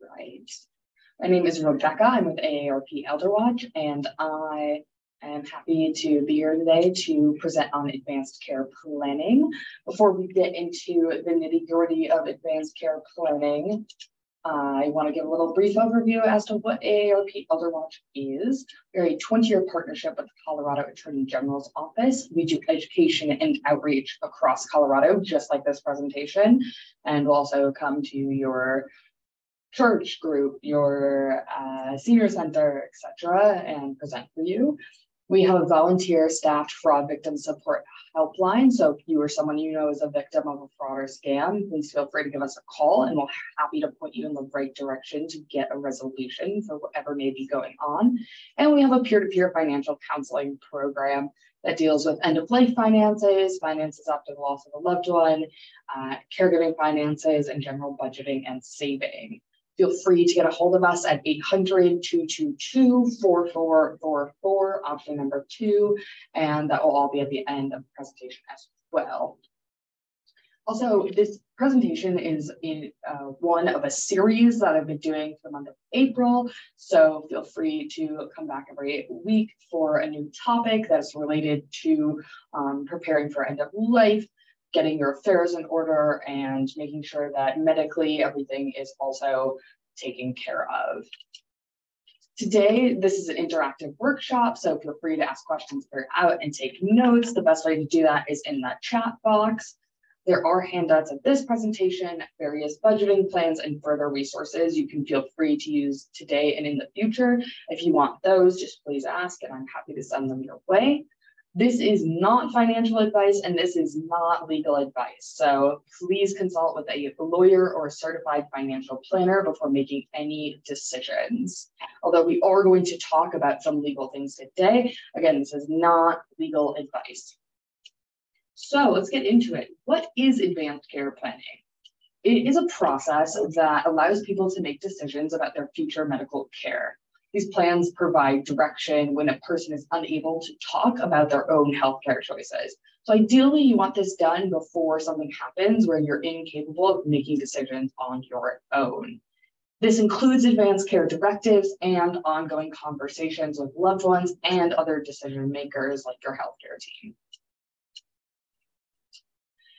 Right. My name is Rebecca. I'm with AARP ElderWatch, and I am happy to be here today to present on advanced care planning. Before we get into the nitty-gritty of advanced care planning, I want to give a little brief overview as to what AARP ElderWatch is. We're a 20-year partnership with the Colorado Attorney General's Office. We do education and outreach across Colorado, just like this presentation, and we'll also come to your church group, your senior center, etc., and present for you. We have a volunteer staffed fraud victim support helpline. So if you or someone you know is a victim of a fraud or scam, please feel free to give us a call and we'll be happy to point you in the right direction to get a resolution for whatever may be going on. And we have a peer-to-peer financial counseling program that deals with end-of-life finances, finances after the loss of a loved one, caregiving finances, and general budgeting and saving. Feel free to get a hold of us at 800-222-4444, option number 2, and that will all be at the end of the presentation as well. Also, this presentation is in one of a series that I've been doing for the month of April, so feel free to come back every week for a new topic that's related to preparing for end of life, getting your affairs in order, and making sure that medically everything is also taken care of. Today, this is an interactive workshop, so feel free to ask questions throughout and take notes. The best way to do that is in that chat box. There are handouts of this presentation, various budgeting plans, and further resources you can feel free to use today and in the future. If you want those, just please ask, and I'm happy to send them your way. This is not financial advice, and this is not legal advice. So please consult with a lawyer or a certified financial planner before making any decisions. Although we are going to talk about some legal things today, again, this is not legal advice. So let's get into it. What is advanced care planning? It is a process that allows people to make decisions about their future medical care. These plans provide direction when a person is unable to talk about their own healthcare choices. So ideally, you want this done before something happens where you're incapable of making decisions on your own. This includes advanced care directives and ongoing conversations with loved ones and other decision makers like your healthcare team.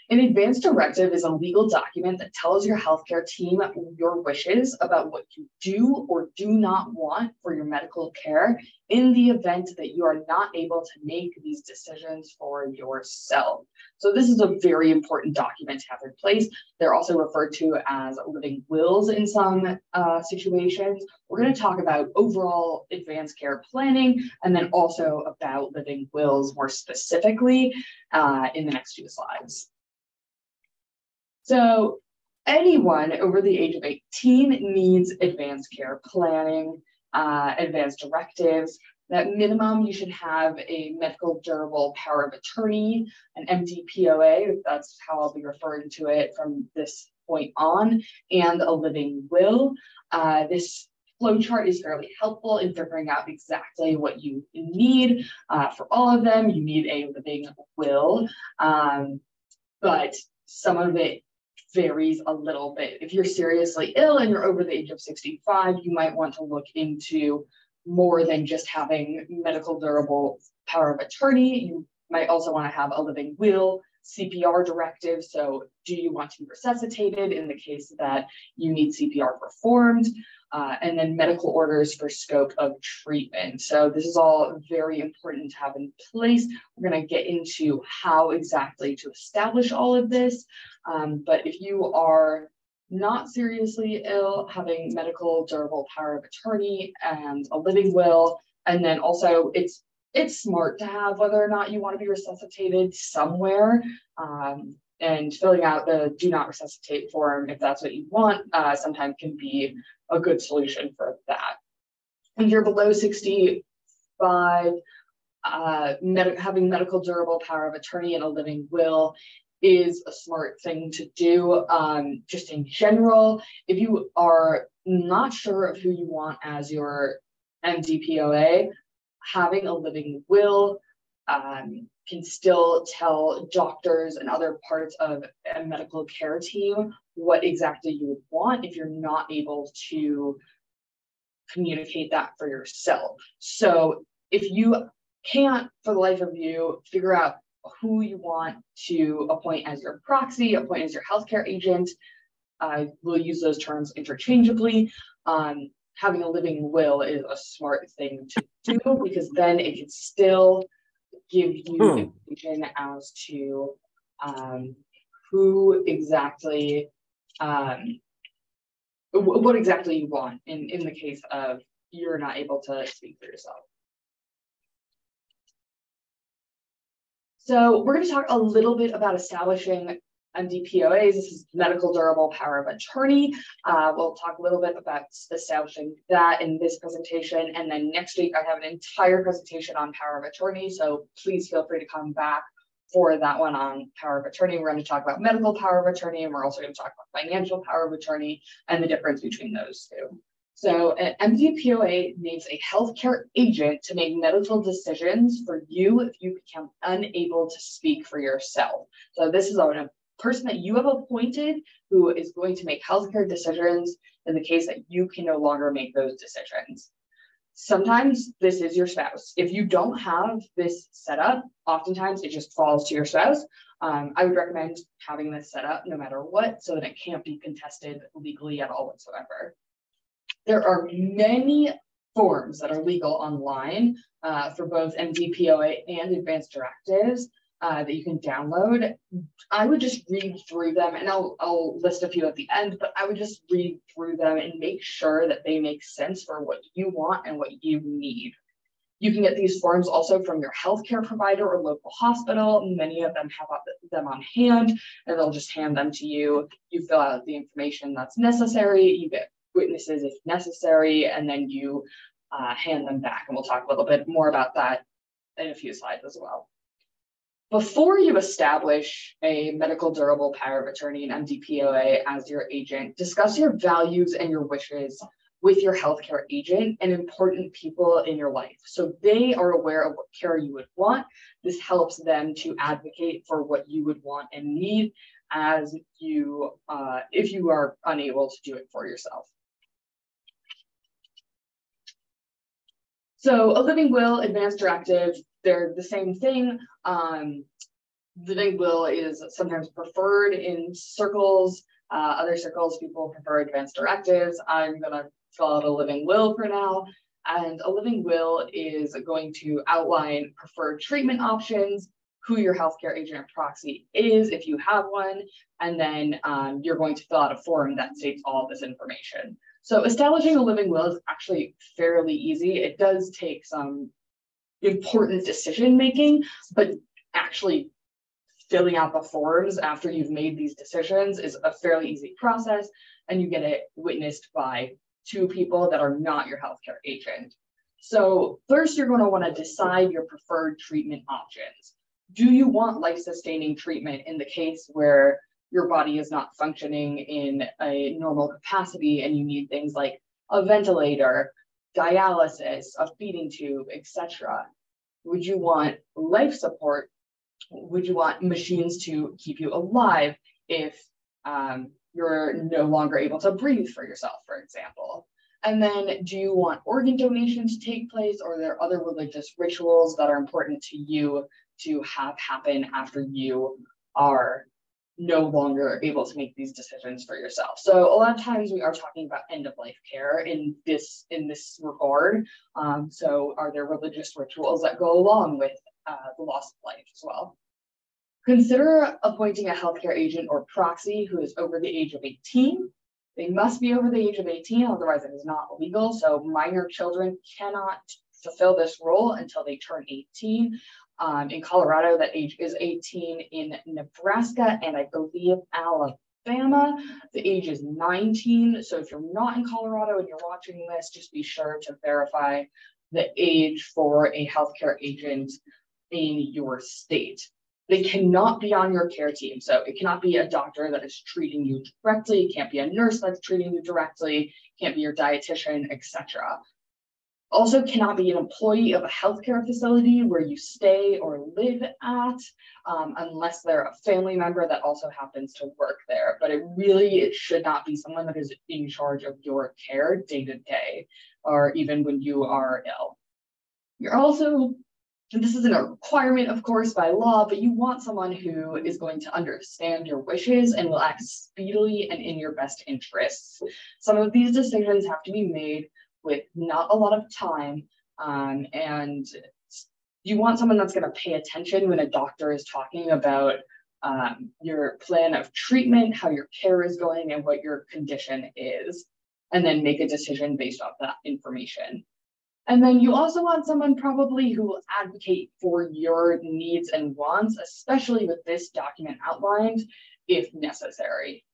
An advance directive is a legal document that tells your healthcare team your wishes about what you do or do not want for your medical care in the event that you are not able to make these decisions for yourself. So this is a very important document to have in place. They're also referred to as living wills in some situations. We're going to talk about overall advanced care planning and then also about living wills more specifically in the next few slides. So anyone over the age of 18 needs advanced care planning, advanced directives. At minimum, you should have a medical durable power of attorney, an MDPOA, that's how I'll be referring to it from this point on, and a living will. This flowchart is fairly helpful in figuring out exactly what you need. For all of them, you need a living will, but some of it varies a little bit. If you're seriously ill and you're over the age of 65, you might want to look into more than just having medical durable power of attorney. You might also want to have a living will, CPR directive. So do you want to be resuscitated in the case that you need CPR performed? And then medical orders for scope of treatment. So this is all very important to have in place. We're going to get into how exactly to establish all of this. But if you are not seriously ill, having medical durable power of attorney and a living will, and then also it's smart to have whether or not you want to be resuscitated somewhere. And filling out the do not resuscitate form, if that's what you want, sometimes can be a good solution for that. If you're below 65, having medical durable power of attorney and a living will is a smart thing to do. Just in general, if you are not sure of who you want as your MDPOA, having a living will can still tell doctors and other parts of a medical care team what exactly you would want if you're not able to communicate that for yourself. So if you can't, for the life of you, figure out who you want to appoint as your proxy, appoint as your healthcare agent, we'll use those terms interchangeably. Having a living will is a smart thing to do because then it can still give you information as to who exactly, what exactly you want in the case of you're not able to speak for yourself. So we're going to talk a little bit about establishing MDPOAs. This is medical durable power of attorney. We'll talk a little bit about establishing that in this presentation. And then next week, I have an entire presentation on power of attorney. So please feel free to come back for that one on power of attorney. We're going to talk about medical power of attorney, and we're also going to talk about financial power of attorney and the difference between those two. So an MDPOA needs a healthcare agent to make medical decisions for you if you become unable to speak for yourself. So this is a person that you have appointed who is going to make healthcare decisions in the case that you can no longer make those decisions. Sometimes this is your spouse. If you don't have this set up, oftentimes it just falls to your spouse. I would recommend having this set up no matter what, so that it can't be contested legally at all whatsoever. There are many forms that are legal online for both MDPOA and advanced directives that you can download. I would just read through them, and I'll list a few at the end, but I would just read through them and make sure that they make sense for what you want and what you need. You can get these forms also from your healthcare provider or local hospital. Many of them have them on hand, and they'll just hand them to you. You fill out the information that's necessary. You get witnesses if necessary, and then you hand them back. And we'll talk a little bit more about that in a few slides as well. Before you establish a medical durable power of attorney and MDPOA as your agent, discuss your values and your wishes with your healthcare agent and important people in your life, so they are aware of what care you would want. This helps them to advocate for what you would want and need as you, if you are unable to do it for yourself. So a living will, advanced directive, they're the same thing. Living will is sometimes preferred in circles. Other circles, people prefer advanced directives. I'm going to fill out a living will for now. And a living will is going to outline preferred treatment options, who your healthcare agent or proxy is, if you have one, and then you're going to fill out a form that states all of this information. So establishing a living will is actually fairly easy. It does take some important decision making, but actually filling out the forms after you've made these decisions is a fairly easy process, and you get it witnessed by two people that are not your healthcare agent. So first, you're going to want to decide your preferred treatment options. Do you want life-sustaining treatment in the case where your body is not functioning in a normal capacity and you need things like a ventilator, dialysis, a feeding tube, etc.? Would you want life support? Would you want machines to keep you alive if you're no longer able to breathe for yourself, for example? And then, do you want organ donation to take place, or are there other religious rituals that are important to you to have happen after you are no longer able to make these decisions for yourself? So a lot of times we are talking about end-of-life care in this regard. So are there religious rituals that go along with the loss of life as well? Consider appointing a healthcare agent or proxy who is over the age of 18. They must be over the age of 18, otherwise it is not legal. So minor children cannot fulfill this role until they turn 18. In Colorado, that age is 18. In Nebraska, and I believe Alabama, the age is 19. So if you're not in Colorado and you're watching this, just be sure to verify the age for a healthcare agent in your state. They cannot be on your care team. So it cannot be a doctor that is treating you directly. It can't be a nurse that's treating you directly. It can't be your dietitian, etc. Also cannot be an employee of a healthcare facility where you stay or live at, unless they're a family member that also happens to work there. But it should not be someone that is in charge of your care day to day, or even when you are ill. You're also, this isn't a requirement, of course, by law, but you want someone who is going to understand your wishes and will act speedily and in your best interests. Some of these decisions have to be made with not a lot of time, and you want someone that's going to pay attention when a doctor is talking about your plan of treatment, how your care is going, and what your condition is, and then make a decision based off that information. And then you also want someone probably who will advocate for your needs and wants, especially with this document outlined, if necessary.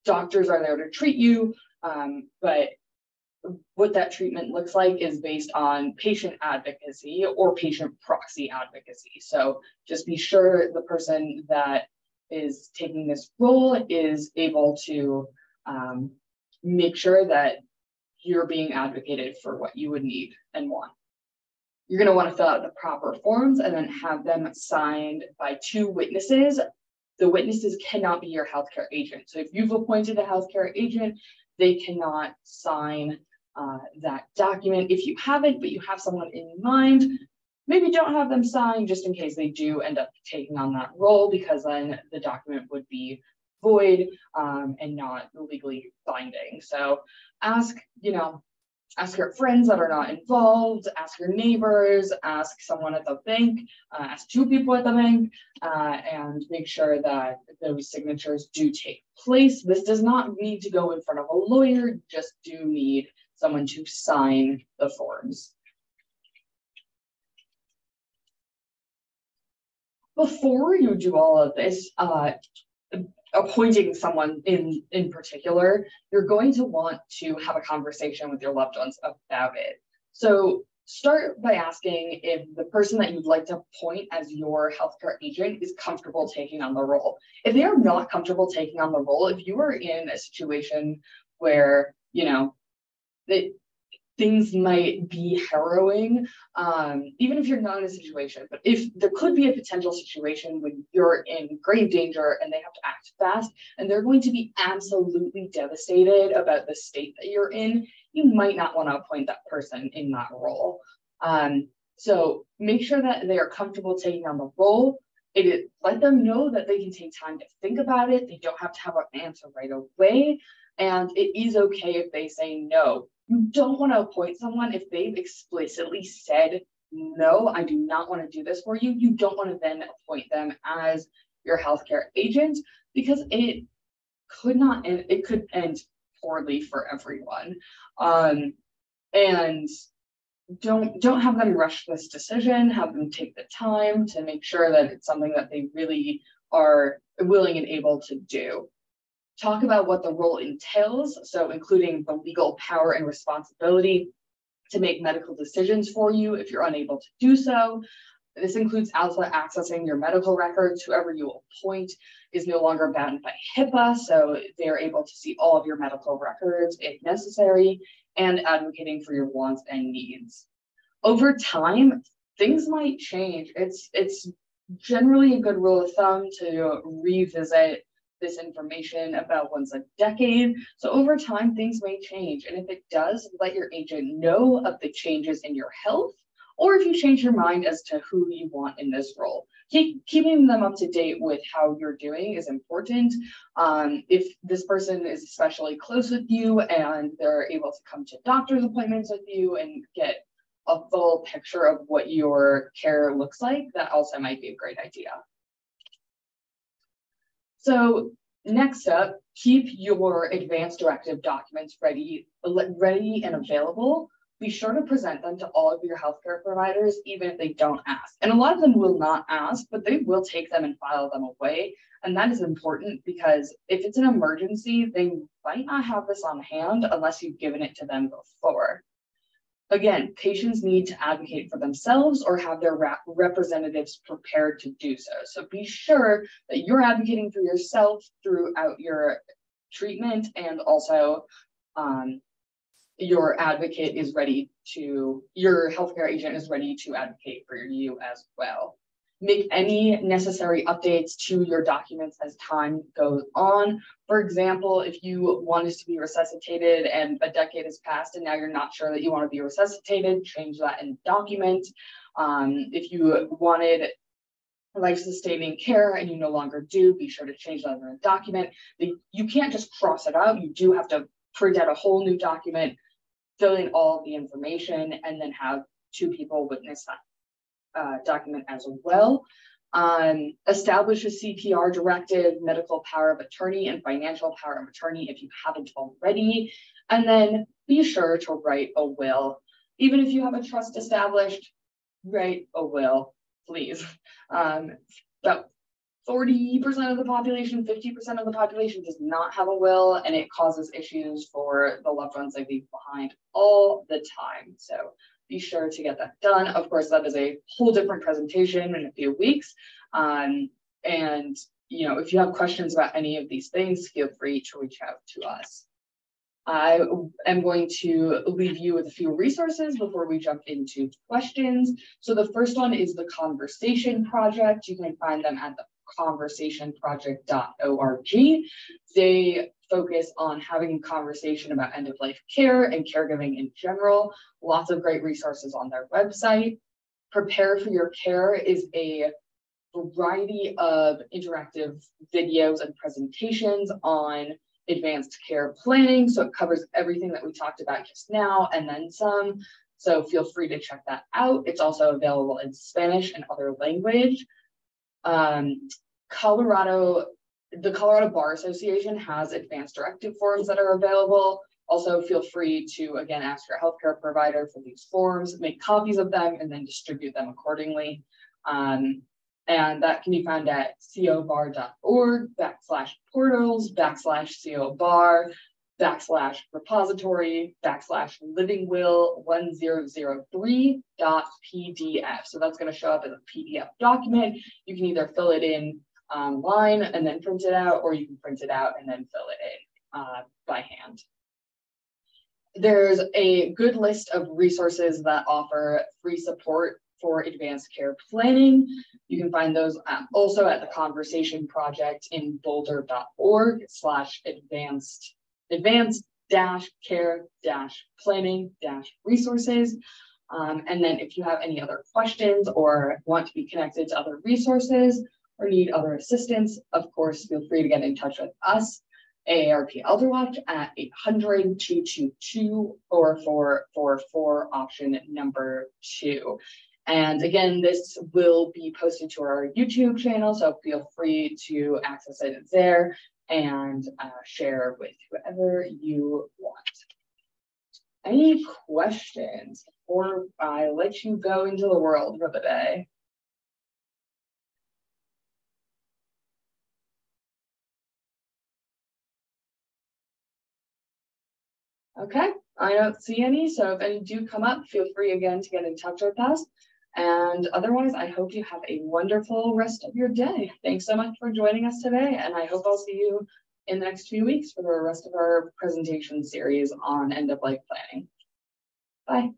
Doctors are there to treat you, but what that treatment looks like is based on patient advocacy or patient proxy advocacy. So just be sure the person that is taking this role is able to make sure that you're being advocated for what you would need and want. You're going to want to fill out the proper forms and then have them signed by 2 witnesses. The witnesses cannot be your healthcare agent. So if you've appointed a healthcare agent, they cannot sign that document. If you haven't, but you have someone in mind, maybe don't have them sign just in case they do end up taking on that role, because then the document would be void and not legally binding. So ask your friends that are not involved, ask your neighbors, ask someone at the bank, ask 2 people at the bank, and make sure that those signatures do take place. This does not need to go in front of a lawyer, just do need someone to sign the forms. Before you do all of this, appointing someone in particular, you're going to want to have a conversation with your loved ones about it. So start by asking if the person that you'd like to appoint as your healthcare agent is comfortable taking on the role. If they are not comfortable taking on the role, if you are in a situation where, things might be harrowing, even if you're not in a situation, but if there could be a potential situation when you're in grave danger and they have to act fast and they're going to be absolutely devastated about the state that you're in, you might not want to appoint that person in that role. So make sure that they are comfortable taking on the role. Let them know that they can take time to think about it. They don't have to have an answer right away. And it is okay if they say no. You don't want to appoint someone if they've explicitly said, no, I do not want to do this for you. You don't want to then appoint them as your healthcare agent, because it could end poorly for everyone. And don't have them rush this decision. Have them take the time to make sure that it's something that they really are willing and able to do. Talk about what the role entails, so including the legal power and responsibility to make medical decisions for you if you're unable to do so. This includes also accessing your medical records. Whoever you appoint is no longer bound by HIPAA, so they're able to see all of your medical records if necessary, and advocating for your wants and needs. Over time, things might change. It's generally a good rule of thumb to revisit this information about once a decade. So over time, things may change. And if it does, let your agent know of the changes in your health, or if you change your mind as to who you want in this role. Keeping them up to date with how you're doing is important. If this person is especially close with you and they're able to come to doctor's appointments with you and get a full picture of what your care looks like, that also might be a great idea. So next up, keep your advance directive documents ready and available. Be sure to present them to all of your healthcare providers, even if they don't ask. And a lot of them will not ask, but they will take them and file them away. And that is important because if it's an emergency, they might not have this on hand unless you've given it to them before. Again, patients need to advocate for themselves or have their representatives prepared to do so. So be sure that you're advocating for yourself throughout your treatment, and also your advocate is ready to, your healthcare agent is ready to advocate for you as well. Make any necessary updates to your documents as time goes on. For example, if you wanted to be resuscitated and a decade has passed and now you're not sure that you want to be resuscitated, change that in the document. If you wanted life-sustaining care and you no longer do, be sure to change that in the document. You can't just cross it out. You do have to print out a whole new document, fill in all of the information, and then have two people witness that document as well. Establish a CPR directive, medical power of attorney, and financial power of attorney if you haven't already. And then be sure to write a will. Even if you have a trust established, write a will, please. About 40% of the population, 50% of the population does not have a will, and it causes issues for the loved ones they leave behind all the time. So be sure to get that done. Of course, that is a whole different presentation in a few weeks. And you know, if you have questions about any of these things, feel free to reach out to us. I am going to leave you with a few resources before we jump into questions. So the first one is the Conversation Project. You can find them at the conversationproject.org. They focus on having a conversation about end-of-life care and caregiving in general. Lots of great resources on their website. Prepare for Your Care is a variety of interactive videos and presentations on advanced care planning. So it covers everything that we talked about just now and then some. So feel free to check that out. It's also available in Spanish and other language. The Colorado Bar Association has advanced directive forms that are available. Also, feel free to, again, ask your healthcare provider for these forms, make copies of them, and then distribute them accordingly. And that can be found at cobar.org/portals/repository/livingwill1003.pdf. So that's going to show up as a PDF document. You can either fill it in online and then print it out, or you can print it out and then fill it in by hand. There's a good list of resources that offer free support for advanced care planning. You can find those also at the Conversation Project in boulder.org/advanced-care-planning-resources. And then if you have any other questions or want to be connected to other resources or need other assistance, of course, feel free to get in touch with us, AARP Elderwatch, at 800-222-4444, option number 2. And again, this will be posted to our YouTube channel, so feel free to access it there and share with whoever you want. Any questions before I let you go into the world for the day? Okay, I don't see any, so if any do come up, feel free again to get in touch with us. And otherwise, I hope you have a wonderful rest of your day. Thanks so much for joining us today, and I hope I'll see you in the next few weeks for the rest of our presentation series on end-of-life planning. Bye.